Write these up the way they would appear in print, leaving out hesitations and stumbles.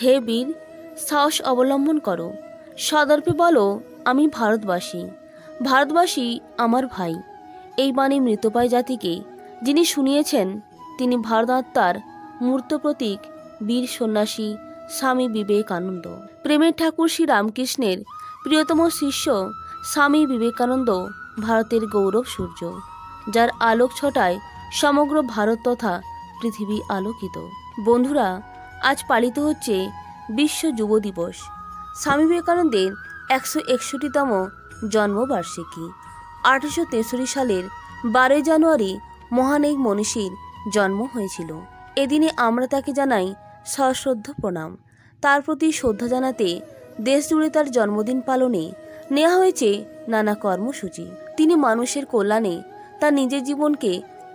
হে বীর, সাহস অবলম্বন করো, সদর্পে বলো আমি ভারতবাসী, ভারতবাসী আমার ভাই। এই বাণী মৃতপ্রায় জাতিকে যিনি শুনিয়েছেন তিনি ভারত আত্মার মূর্ত প্রতীক বীর সন্ন্যাসী স্বামী বিবেকানন্দ। প্রেমের ঠাকুর শ্রী রামকৃষ্ণের প্রিয়তম শিষ্য স্বামী বিবেকানন্দ ভারতের গৌরব সূর্য, যার আলোক ছটায় সমগ্র ভারত তথা পৃথিবী আলোকিত। বন্ধুরা, আজ পালিত হচ্ছে বিশ্ব যুব দিবস। স্বামী বিবেকানন্দের 161তম জন্মবার্ষিকী। 1863 সালের 12 জানুয়ারি মহান এই মনীষীর জন্ম হয়েছিল। এদিনে আমরা তাকে জানাই সশ্রদ্ধ প্রণাম। তার প্রতি শ্রদ্ধা জানাতে দেশ জুড়ে তার জন্মদিন পালনে নেওয়া হয়েছে নানা কর্মসূচি। তিনি মানুষের কল্যাণে তার নিজের জীবনকে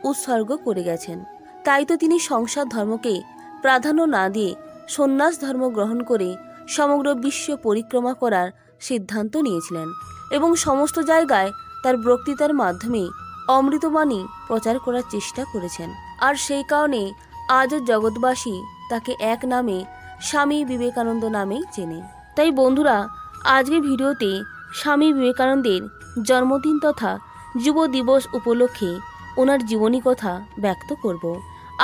উৎসর্গ করে গেছেন। তাই তো তিনি সংসার ধর্মকে প্রাধান্য না দিয়ে সন্ন্যাস ধর্ম গ্রহণ করে সমগ্র বিশ্ব পরিক্রমা করার সিদ্ধান্ত নিয়েছিলেন এবং সমস্ত জায়গায় তার বক্তৃতার মাধ্যমে অমৃতবাণী প্রচার করার চেষ্টা করেছেন। আর সেই কারণে আজও জগৎবাসী তাকে এক নামে স্বামী বিবেকানন্দ নামেই চেনে। তাই বন্ধুরা, আজকের ভিডিওতে স্বামী বিবেকানন্দের জন্মদিন তথা যুব দিবস উপলক্ষে ওনার জীবনী কথা ব্যক্ত করব।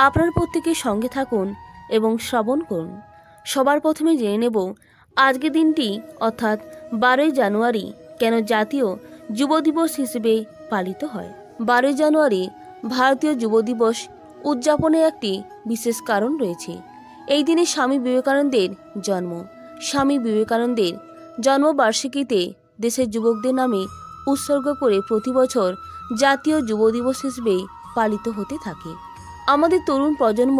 আপনার প্রত্যেকের সঙ্গে থাকুন এবং শ্রবণ করুন। সবার প্রথমে জেনে নেব আজকের দিনটি অর্থাৎ 12 জানুয়ারি কেন জাতীয় যুব দিবস হিসেবে পালিত হয়। 12 জানুয়ারি ভারতীয় যুব দিবস উদযাপনের একটি বিশেষ কারণ রয়েছে। এই দিনে স্বামী বিবেকানন্দের জন্ম। স্বামী বিবেকানন্দের জন্মবার্ষিকীতে দেশের যুবকদের নামে উৎসর্গ করে প্রতি বছর জাতীয় যুব দিবস হিসেবে পালিত হতে থাকে। আমাদের তরুণ প্রজন্ম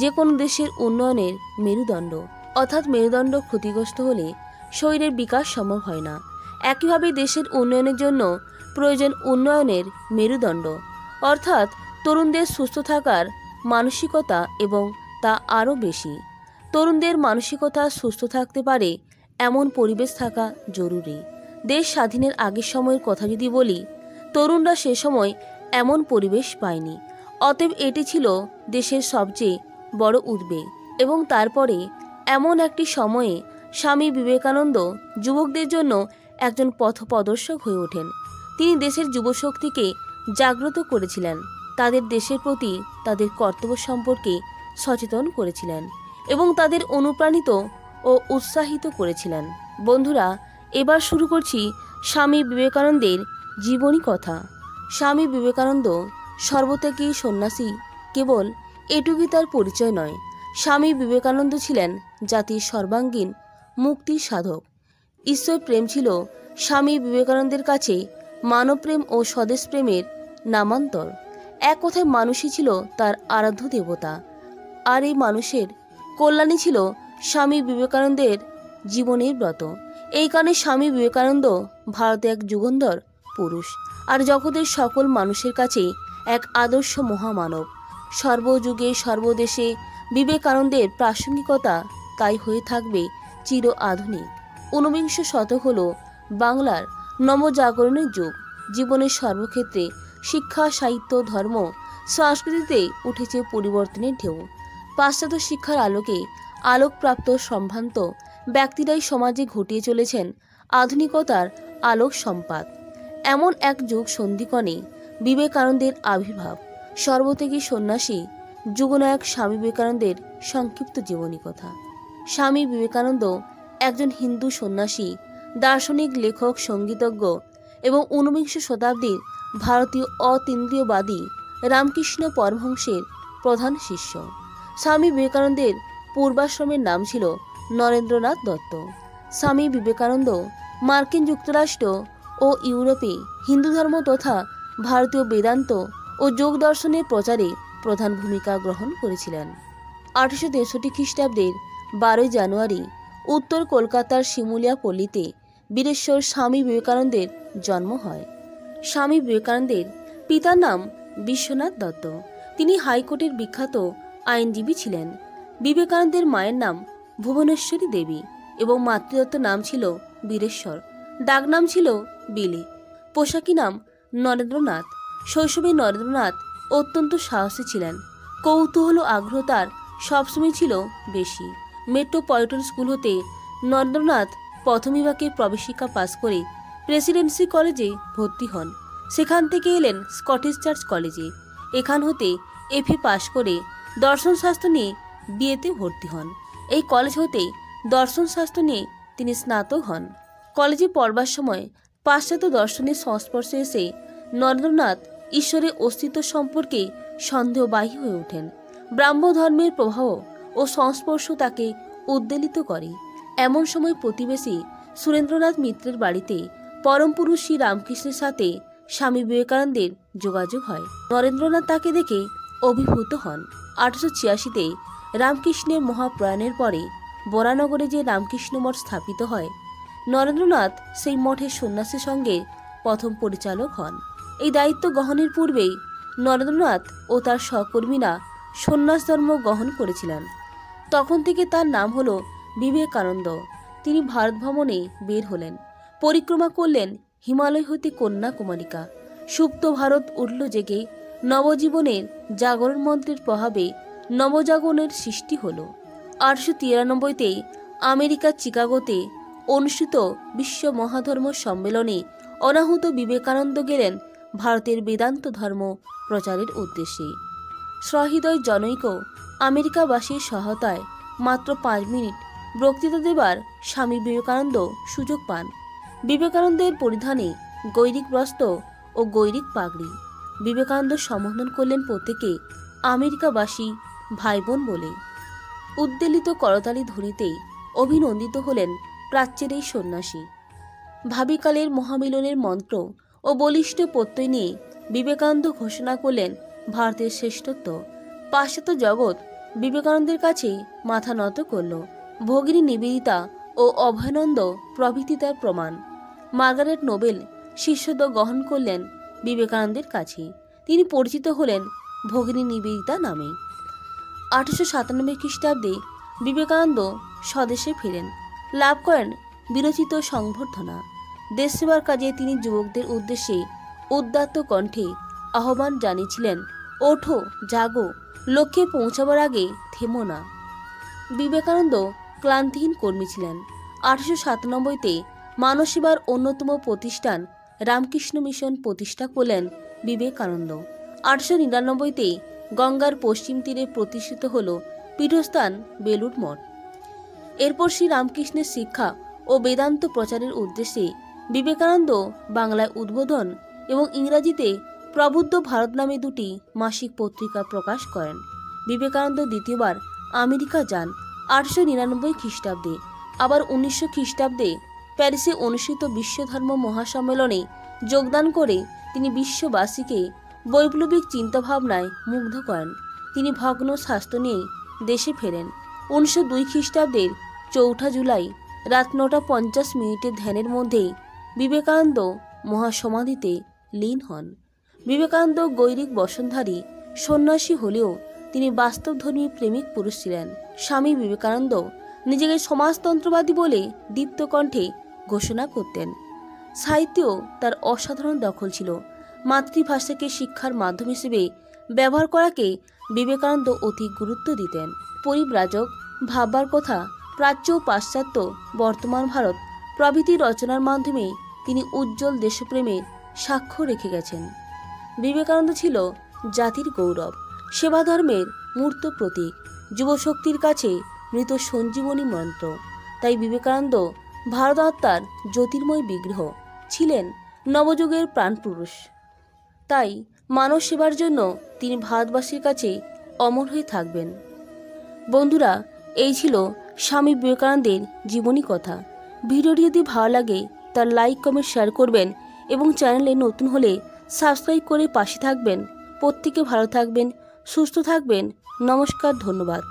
যে কোনো দেশের উন্নয়নের মেরুদণ্ড, অর্থাৎ মেরুদণ্ড ক্ষতিগ্রস্ত হলে শরীরের বিকাশ সম্ভব হয় না। একইভাবে দেশের উন্নয়নের জন্য প্রয়োজন উন্নয়নের মেরুদণ্ড, অর্থাৎ তরুণদের সুস্থ থাকার মানসিকতা, এবং তা আরও বেশি। তরুণদের মানসিকতা সুস্থ থাকতে পারে এমন পরিবেশ থাকা জরুরি। দেশ স্বাধীনের আগের সময়ের কথা যদি বলি, তরুণরা সে সময় এমন পরিবেশ পায়নি। অতএব এটি ছিল দেশের সবচেয়ে বড় উদ্বেগ। এবং তারপরে এমন একটি সময়ে স্বামী বিবেকানন্দ যুবকদের জন্য একজন পথপ্রদর্শক হয়ে ওঠেন। তিনি দেশের যুবশক্তিকে জাগ্রত করেছিলেন, তাদের দেশের প্রতি তাদের কর্তব্য সম্পর্কে সচেতন করেছিলেন এবং তাদের অনুপ্রাণিত ও উৎসাহিত করেছিলেন। বন্ধুরা, এবার শুরু করছি স্বামী বিবেকানন্দের জীবনী কথা। স্বামী বিবেকানন্দ সর্বত্যাগী সন্ন্যাসী, কেবল এটুকুই তার পরিচয় নয়। স্বামী বিবেকানন্দ ছিলেন জাতির সর্বাঙ্গীন মুক্তির সাধক। ঈশ্বর প্রেম ছিল স্বামী বিবেকানন্দের কাছে মানবপ্রেম ও স্বদেশ প্রেমের নামান্তর। এক কথায় মানুষই ছিল তার আরাধ্য দেবতা, আর এই মানুষের কল্যাণই ছিল স্বামী বিবেকানন্দের জীবনের ব্রত। এই কারণে স্বামী বিবেকানন্দ ভারতে এক যুগন্ধর পুরুষ, আর জগতের সকল মানুষের কাছে এক আদর্শ মহামানব। সর্বযুগে সর্বদেশে বিবেকানন্দের প্রাসঙ্গিকতা তাই হয়ে থাকবে চির আধুনিক। 19বিংশ শতক হল বাংলার নবজাগরণের যুগ। জীবনের সর্বক্ষেত্রে শিক্ষা, সাহিত্য, ধর্ম, সংস্কৃতিতে উঠেছে পরিবর্তনের ঢেউ। পাশ্চাত্য শিক্ষার আলোকে আলোকপ্রাপ্ত সম্ভ্রান্ত ব্যক্তিরাই সমাজে ঘটিয়ে চলেছেন আধুনিকতার আলোক সম্পাত। এমন এক যুগ সন্ধিক্ষণে বিবেকানন্দের আবির্ভাব। সর্বত্যাগী সন্ন্যাসী যুগনায়ক স্বামী বিবেকানন্দের সংক্ষিপ্ত জীবনী কথা। স্বামী বিবেকানন্দ একজন হিন্দু সন্ন্যাসী, দার্শনিক, লেখক, সঙ্গীতজ্ঞ এবং 19বিংশ শতাব্দীর ভারতীয় অতীন্দ্রিয়বাদী রামকৃষ্ণ পরমহংসের প্রধান শিষ্য। স্বামী বিবেকানন্দের পূর্বাশ্রমের নাম ছিল নরেন্দ্রনাথ দত্ত। স্বামী বিবেকানন্দ মার্কিন যুক্তরাষ্ট্র ও ইউরোপে হিন্দু ধর্ম তথা ভারতীয় বেদান্ত ও যোগ দর্শনের প্রচারে প্রধান ভূমিকা গ্রহণ করেছিলেন। 1863 খ্রিস্টাব্দের 12 জানুয়ারি উত্তর কলকাতার শিমুলিয়া পল্লীতে বীরেশ্বর স্বামী বিবেকানন্দের জন্ম হয়। স্বামী বিবেকানন্দের পিতার নাম বিশ্বনাথ দত্ত। তিনি হাইকোর্টের বিখ্যাত আইনজীবী ছিলেন। বিবেকানন্দের মায়ের নাম ভুবনেশ্বরী দেবী এবং মাতৃদত্ত নাম ছিল বীরেশ্বর। ডাকনাম ছিল বিলি। পোশাকি নাম নরেন্দ্রনাথ। শৈশবে নরেন্দ্রনাথ অত্যন্ত সাহসী ছিলেন। কৌতূহল ও আগ্রহ তার সবসময় ছিল বেশি। মেট্রোপলিটন স্কুল হতে নরেন্দ্রনাথ প্রথম বিভাগে প্রবেশিকা পাস করে প্রেসিডেন্সি কলেজে ভর্তি হন। সেখান থেকে এলেন স্কটিশ চার্চ কলেজে। এখান হতে এফএ পাস করে দর্শনশাস্ত্র নিয়ে বিএতে ভর্তি হন। এই কলেজ হতে দর্শনশাস্ত্র নিয়ে তিনি স্নাতক হন। কলেজে পড়বার সময় পাশ্চাত্য দর্শনের সংস্পর্শে এসে নরেন্দ্রনাথ ঈশ্বরের অস্তিত্ব সম্পর্কে সন্দেহবাহী হয়ে ওঠেন। ব্রাহ্ম ধর্মের প্রভাব ও সংস্পর্শ তাকে উদ্বেলিত করে। এমন সময় প্রতিবেশী সুরেন্দ্রনাথ মিত্রের বাড়িতে পরম পুরুষ শ্রী রামকৃষ্ণের সাথে স্বামী বিবেকানন্দের যোগাযোগ হয়। নরেন্দ্রনাথ তাকে দেখে অভিভূত হন। 1886-তে রামকৃষ্ণের মহাপ্রয়াণের পরে বরানগরে যে রামকৃষ্ণ মঠ স্থাপিত হয়, নরেন্দ্রনাথ সেই মঠের সন্ন্যাসী সঙ্গের প্রথম পরিচালক হন। এই দায়িত্ব গ্রহণের পূর্বেই নরেন্দ্রনাথ ও তার সহকর্মীরা সন্ন্যাস ধর্ম গ্রহণ করেছিলেন। তখন থেকে তার নাম হল বিবেকানন্দ। তিনি ভারত ভ্রমণে বের হলেন। পরিক্রমা করলেন হিমালয় হতে কন্যাকুমারিকা। সুপ্ত ভারত উঠল জেগে। নবজীবনের জাগরণ মন্ত্রের প্রভাবে নবজাগরণের সৃষ্টি হল। 1893-তে আমেরিকার চিকাগোতে অনুষ্ঠিত বিশ্ব মহাধর্ম সম্মেলনে অনাহুত বিবেকানন্দ গেলেন ভারতের বেদান্ত ধর্ম প্রচারের উদ্দেশ্যে। সহৃদয় জনৈক আমেরিকাবাসীর সহায়তায় মাত্র 5 মিনিট বক্তৃতা দেবার স্বামী বিবেকানন্দ সুযোগ পান। বিবেকানন্দের পরিধানে গৈরিক বস্ত্র ও গৈরিক পাগড়ি। বিবেকানন্দ সম্বোধন করলেন প্রত্যেকে আমেরিকাবাসী ভাই বোন বলে। উদ্বেলিত করতালি ধ্বনিতে অভিনন্দিত হলেন প্রাচ্যের এই সন্ন্যাসী। ভাবিকালের মহামিলনের মন্ত্র ও বলিষ্ঠ প্রত্যয় নিয়ে বিবেকানন্দ ঘোষণা করলেন ভারতের শ্রেষ্ঠত্ব। পাশ্চাত্য জগৎ বিবেকানন্দের কাছে মাথা নত করল। ভগিনী নিবেদিতা ও অভয়ানন্দ প্রভৃতি তার প্রমাণ। মার্গারেট নোবেল শিষ্যত্ব গ্রহণ করলেন বিবেকানন্দের কাছে। তিনি পরিচিত হলেন ভগিনী নিবেদিতা নামে। 1897 খ্রিস্টাব্দে বিবেকানন্দ স্বদেশে ফেরেন। লাভ করেন বিরচিত সংবর্ধনা। দেশ সেবার কাজে তিনি যুবকদের উদ্দেশ্যে উদাত্ত কণ্ঠে আহ্বান জানিয়েছিলেন, ওঠো, জাগো, লক্ষ্যে পৌঁছাবার আগে থেমো না। বিবেকানন্দ ক্লান্তিহীন কর্মী ছিলেন। 1897-তে মানব সেবার অন্যতম প্রতিষ্ঠান রামকৃষ্ণ মিশন প্রতিষ্ঠা করলেন বিবেকানন্দ। 1899-তে গঙ্গার পশ্চিম তীরে প্রতিষ্ঠিত হল পীঠস্থান বেলুড় মঠ। এরপর শ্রী রামকৃষ্ণের শিক্ষা ও বেদান্ত প্রচারের উদ্দেশ্যে বিবেকানন্দ বাংলায় উদ্বোধন এবং ইংরাজিতে প্রবুদ্ধ ভারত নামে 2টি মাসিক পত্রিকা প্রকাশ করেন। বিবেকানন্দ দ্বিতীয়বার আমেরিকা যান 1899 খ্রিস্টাব্দে। আবার 1900 খ্রিস্টাব্দে প্যারিসে অনুষ্ঠিত বিশ্বধর্ম মহাসম্মেলনে যোগদান করে তিনি বিশ্ববাসীকে বৈপ্লবিক চিন্তাভাবনায় মুগ্ধ করেন। তিনি ভগ্ন স্বাস্থ্য নিয়ে দেশে ফেরেন। 1902 খ্রিস্টাব্দের 4 জুলাই রাত 9:50 ধ্যানের মধ্যেই বিবেকানন্দ মহাসমাধিতে লীন হন। বিবেকানন্দ গৈরিক বসনধারী সন্ন্যাসী হলেও তিনি বাস্তবধর্মী প্রেমিক পুরুষ ছিলেন। স্বামী বিবেকানন্দ নিজেকে সমাজতন্ত্রবাদী বলে দীপ্ত কণ্ঠে ঘোষণা করতেন। সাহিত্যেও তার অসাধারণ দখল ছিল। মাতৃভাষাকে শিক্ষার মাধ্যম হিসেবে ব্যবহার করাকে বিবেকানন্দ অতি গুরুত্ব দিতেন। পরিব্রাজক, ভাববার কথা, প্রাচ্য ও পাশ্চাত্য, বর্তমান ভারত প্রভৃতি রচনার মাধ্যমে তিনি উজ্জ্বল দেশপ্রেমের সাক্ষ্য রেখে গেছেন। বিবেকানন্দ ছিল জাতির গৌরব, সেবাধর্মের মূর্ত প্রতীক, যুবশক্তির কাছে মৃত সঞ্জীবনী মন্ত্র। তাই বিবেকানন্দ ভারত আত্মার জ্যোতির্ময় বিগ্রহ, ছিলেন নবযুগের প্রাণপুরুষ। তাই মানব সেবার জন্য তিনি ভারতবাসীর কাছে অমর হয়ে থাকবেন। বন্ধুরা, এই ছিল স্বামী বিবেকানন্দের জীবনী কথা। ভিডিওটি যদি ভালো লাগে তার লাইক, কমেন্ট, শেয়ার করবেন এবং চ্যানেলে নতুন হলে সাবস্ক্রাইব করে পাশে থাকবেন। প্রত্যেকে ভালো থাকবেন, সুস্থ থাকবেন। নমস্কার, ধন্যবাদ।